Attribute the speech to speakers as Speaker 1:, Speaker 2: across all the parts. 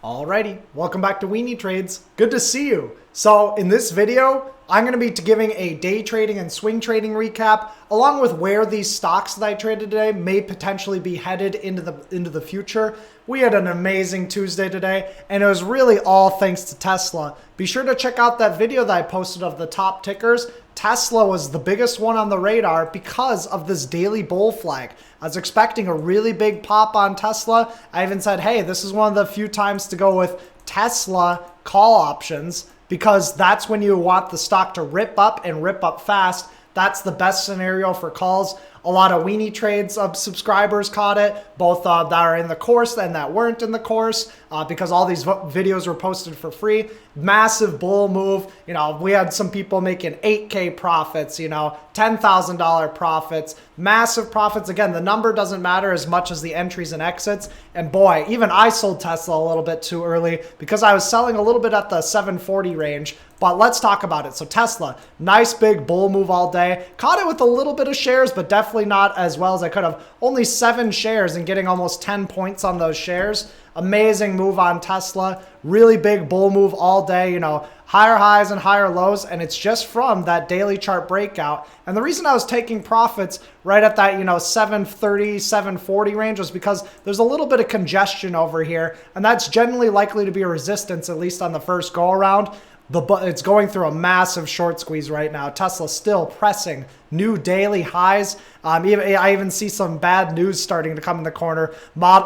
Speaker 1: Alrighty, welcome back to Weenie Trades. Good to see you. So in this video, I'm going to be giving a day trading and swing trading recap, along with where these stocks that I traded today may potentially be headed into the future. We had an amazing Tuesday today, and it was really all thanks to Tesla. Be sure to check out that video that I posted of the top tickers. Tesla was the biggest one on the radar because of this daily bull flag. I was expecting a really big pop on Tesla. I even said, hey, this is one of the few times to go with Tesla call options because that's when you want the stock to rip up and rip up fast. That's the best scenario for calls. A lot of Weenie Trades subscribers caught it, both that are in the course and that weren't in the course, because all these videos were posted for free. Massive bull move. You know, we had some people making 8K profits, you know, $10,000 profits, massive profits. Again, the number doesn't matter as much as the entries and exits. And boy, even I sold Tesla a little bit too early because I was selling a little bit at the 740 range. But let's talk about it. So Tesla, nice big bull move all day. Caught it with a little bit of shares, but definitely not as well as I could have. Only 7 shares and getting almost 10 points on those shares. Amazing move on Tesla. Really big bull move all day, you know, higher highs and higher lows. And it's just from that daily chart breakout. And the reason I was taking profits right at that, you know, 730, 740 range was because there's a little bit of congestion over here. And that's generally likely to be a resistance, at least on the first go around. It's going through a massive short squeeze right now. Tesla still pressing new daily highs. I even see some bad news starting to come in the corner.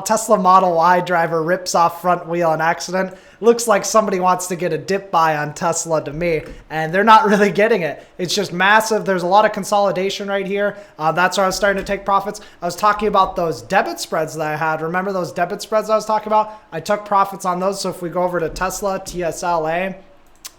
Speaker 1: Tesla Model Y driver rips off front wheel in accident. Looks like somebody wants to get a dip buy on Tesla to me, and they're not really getting it. It's just massive. There's a lot of consolidation right here. That's where I was starting to take profits. I was talking about those debit spreads that I had. Remember those debit spreads I was talking about? I took profits on those. So if we go over to Tesla, TSLA,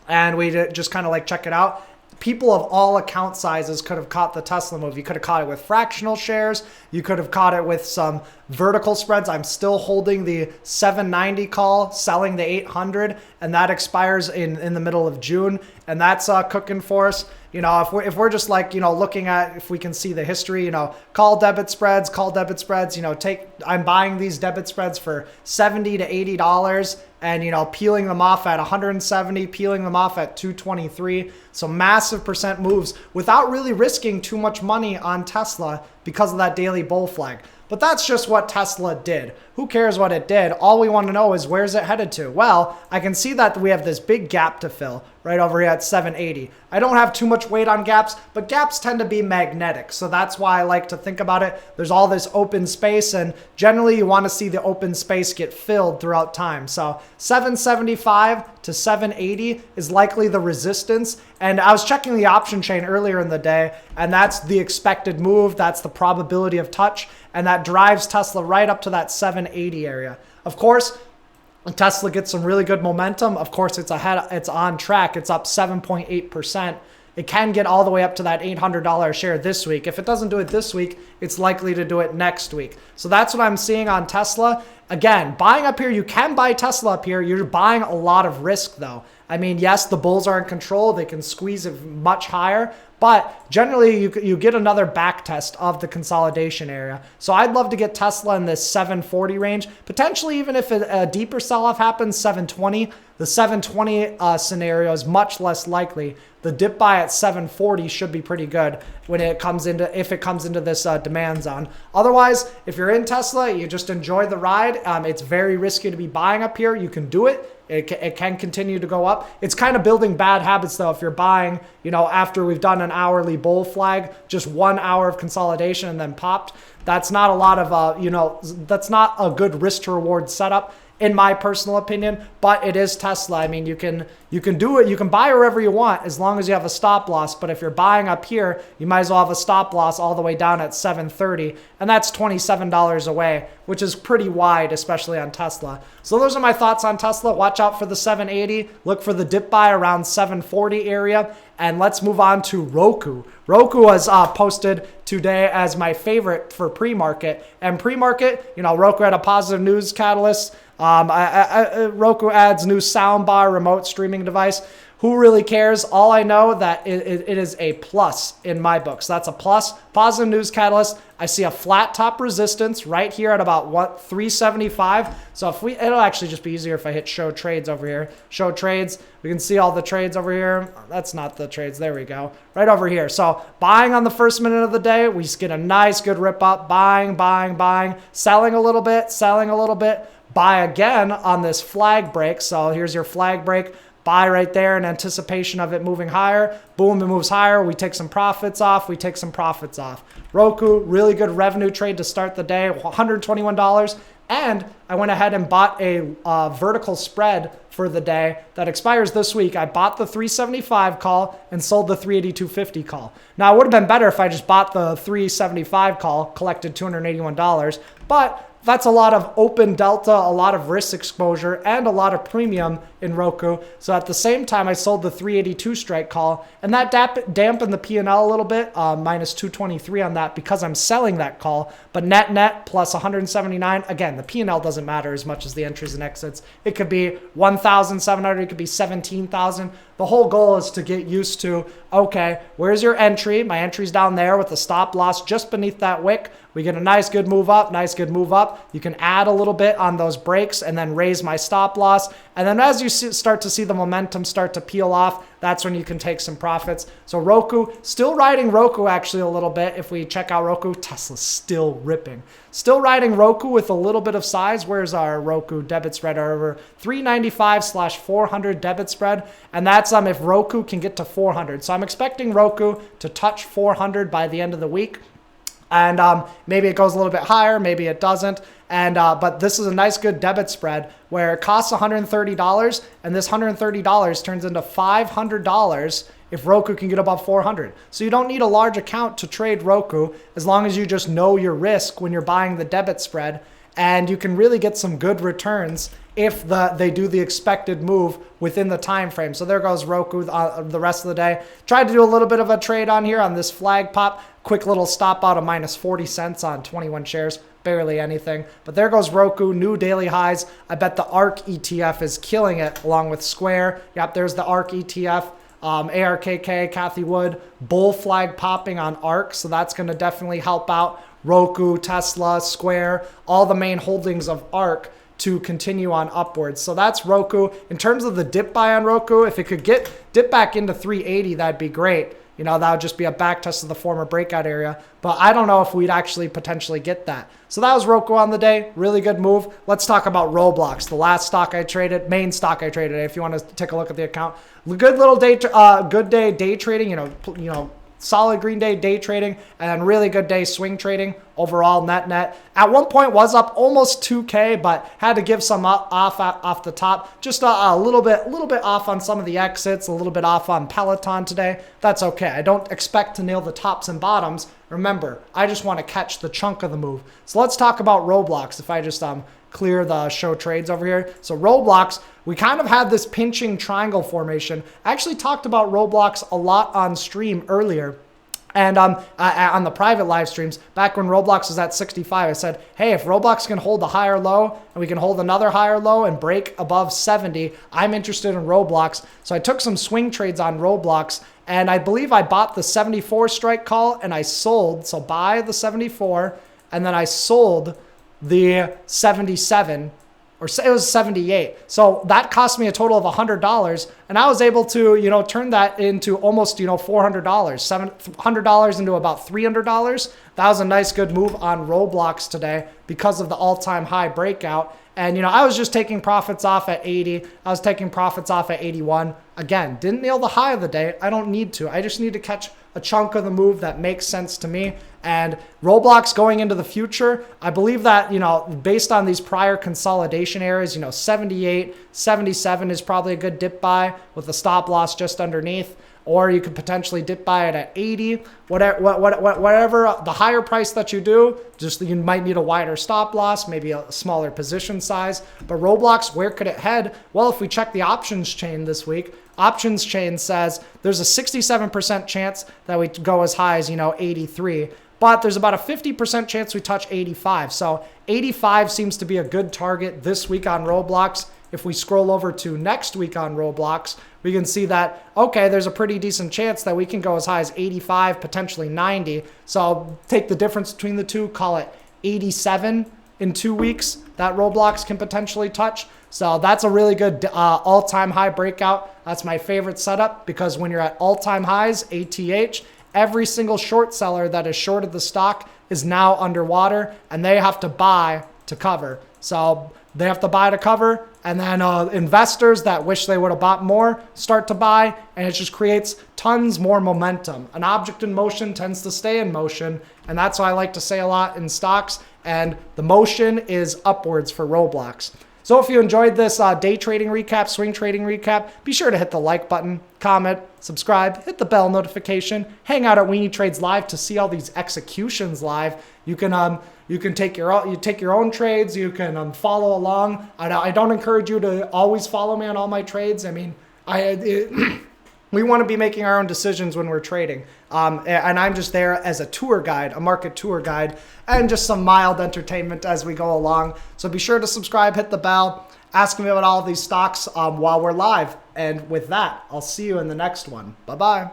Speaker 1: and we just kind of like check it out. People of all account sizes could have caught the Tesla move. You could have caught it with fractional shares. You could have caught it with some vertical spreads. I'm still holding the 790 call, selling the 800, and that expires in the middle of June. And that's cooking for us. You know, if we're just like, you know, looking at if we can see the history, you know, call debit spreads, you know, I'm buying these debit spreads for $70 to $80 and, you know, peeling them off at 170, peeling them off at 223. So massive percent moves without really risking too much money on Tesla because of that daily bull flag. But that's just what Tesla did. Who cares what it did? All we want to know is where's it headed to? Well, I can see that we have this big gap to fill right over here at 780. I don't have too much weight on gaps, but gaps tend to be magnetic. So that's why I like to think about it. There's all this open space, and generally you want to see the open space get filled throughout time. So 775 to 780 is likely the resistance. And I was checking the option chain earlier in the day, and that's the expected move. That's the probability of touch. And that drives Tesla right up to that 780 area. Of course, Tesla gets some really good momentum. Of course, it's ahead. It's on track. It's up 7.8%. It can get all the way up to that $800 share this week. If it doesn't do it this week, it's likely to do it next week. So that's what I'm seeing on Tesla. Again, buying up here, you can buy Tesla up here. You're buying a lot of risk though. I mean, yes, the bulls are in control. They can squeeze it much higher, but generally you get another back test of the consolidation area. So I'd love to get Tesla in this 740 range, potentially even if a deeper sell-off happens, 720. The 720 scenario is much less likely. The dip buy at 740 should be pretty good when it comes into, if it comes into this demand zone. Otherwise, if you're in Tesla, you just enjoy the ride. It's very risky to be buying up here. You can do it. It can continue to go up. It's kind of building bad habits though. If you're buying, you know, after we've done an hourly bull flag, just 1 hour of consolidation and then popped, that's not a lot of, you know, that's not a good risk to reward setup in my personal opinion, but it is Tesla. I mean, you can do it. You can buy wherever you want as long as you have a stop loss. But if you're buying up here, you might as well have a stop loss all the way down at 730. And that's $27 away, which is pretty wide, especially on Tesla. So those are my thoughts on Tesla. Watch out for the 780. Look for the dip buy around 740 area. And let's move on to ROKU. ROKU was posted today as my favorite for pre-market. And pre-market, you know, ROKU had a positive news catalyst. ROKU adds new soundbar remote streaming device. who really cares? All I know that it is a plus in my book. So that's a plus. Positive news catalyst. I see a flat top resistance right here at about 375. So if it'll actually just be easier if I hit show trades over here. Show trades. We can see all the trades over here. That's not the trades. There we go. Right over here. So buying on the first minute of the day, we just get a nice good rip up. Buying, buying, buying. Selling a little bit, selling a little bit. Buy again on this flag break. So here's your flag break. Buy right there in anticipation of it moving higher. Boom, it moves higher. We take some profits off. We take some profits off. ROKU, really good revenue trade to start the day, $121. And I went ahead and bought a vertical spread for the day that expires this week. I bought the 375 call and sold the 382.50 call. Now, it would have been better if I just bought the 375 call, collected $281, but that's a lot of open delta, a lot of risk exposure, and a lot of premium in ROKU. So at the same time, I sold the 382 strike call, and that dampened the P&L a little bit, minus 223 on that because I'm selling that call. But net plus 179. Again, the P&L doesn't matter as much as the entries and exits. It could be 1,700. It could be 17,000. The whole goal is to get used to, okay, where's your entry? My entry's down there with the stop loss just beneath that wick. We get a nice good move up, nice good move up. You can add a little bit on those breaks and then raise my stop loss. And then as you start to see the momentum start to peel off, that's when you can take some profits. So ROKU, still riding ROKU actually a little bit. If we check out ROKU, Tesla's still ripping. Still riding ROKU with a little bit of size. Where's our ROKU debit spread? Over 395/400 debit spread. And that's if ROKU can get to 400. So I'm expecting ROKU to touch 400 by the end of the week. And maybe it goes a little bit higher, maybe it doesn't. And but this is a nice good debit spread where it costs $130, and this $130 turns into $500 if ROKU can get above 400. So you don't need a large account to trade ROKU as long as you just know your risk when you're buying the debit spread, and you can really get some good returns if they do the expected move within the time frame. So there goes ROKU the rest of the day. Tried to do a little bit of a trade on here on this flag pop. Quick little stop out of minus 40 cents on 21 shares. Barely anything. But there goes ROKU, new daily highs. I bet the ARK ETF is killing it along with Square. Yep, there's the ARK ETF. ARKK, Kathy Wood, bull flag popping on ARK. So that's going to definitely help out ROKU, Tesla, Square, all the main holdings of ARK to continue on upwards. So that's ROKU. In terms of the dip buy on ROKU, if it could dip back into 380, that'd be great. You know, that would just be a back test of the former breakout area. But I don't know if we'd actually potentially get that. So that was ROKU on the day. Really good move. Let's talk about Roblox, the last stock I traded, main stock I traded. If you want to take a look at the account, good little day, good day day trading. You know, solid green day trading, and really good day swing trading overall net. At one point was up almost 2K, but had to give some off the top. Just a little bit off on some of the exits, a little bit off on Peloton today. That's okay. I don't expect to nail the tops and bottoms. Remember, I just want to catch the chunk of the move. So let's talk about Roblox. If I just clear the show trades over here. So Roblox, we kind of had this pinching triangle formation. I actually talked about Roblox a lot on stream earlier. And on the private live streams, back when Roblox was at 65, I said, hey, if Roblox can hold a higher low and we can hold another higher low and break above 70, I'm interested in Roblox. So I took some swing trades on Roblox, and I believe I bought the 74 strike call and I sold. So buy the 74, and then I sold the 77, or it was 78. So that cost me a total of $100, and I was able to, turn that into almost, $400, $700 into about $300. That was a nice good move on Roblox today because of the all-time high breakout. And, I was just taking profits off at 80. I was taking profits off at 81. Again, didn't nail the high of the day. I don't need to. I just need to catch a chunk of the move that makes sense to me. And Roblox going into the future, I believe that, based on these prior consolidation areas, 78, 77 is probably a good dip buy with a stop loss just underneath. Or you could potentially dip buy it at 80, whatever the higher price that you do, you might need a wider stop loss, maybe a smaller position size. But Roblox, where could it head? Well, if we check the options chain this week, options chain says there's a 67% chance that we go as high as, 83. But there's about a 50% chance we touch 85. So 85 seems to be a good target this week on Roblox. if we scroll over to next week on Roblox, we can see that, okay, there's a pretty decent chance that we can go as high as 85, potentially 90. So I'll take the difference between the two, call it 87 in 2 weeks that Roblox can potentially touch. So that's a really good all-time high breakout. That's my favorite setup because when you're at all-time highs, ATH, every single short seller that has shorted the stock is now underwater and they have to buy to cover. So they have to buy to cover, and then investors that wish they would have bought more start to buy, and it just creates tons more momentum. An object in motion tends to stay in motion, and that's what I like to say a lot in stocks, and the motion is upwards for Roblox. So if you enjoyed this day trading recap, swing trading recap, be sure to hit the like button, comment, subscribe, hit the bell notification, hang out at Weenie Trades Live to see all these executions live. You can take your own trades. You can follow along. I don't encourage you to always follow me on all my trades. I mean, we want to be making our own decisions when we're trading. And I'm just there as a tour guide, a market tour guide, and just some mild entertainment as we go along. So be sure to subscribe, hit the bell, ask me about all of these stocks while we're live. And with that, I'll see you in the next one. Bye-bye.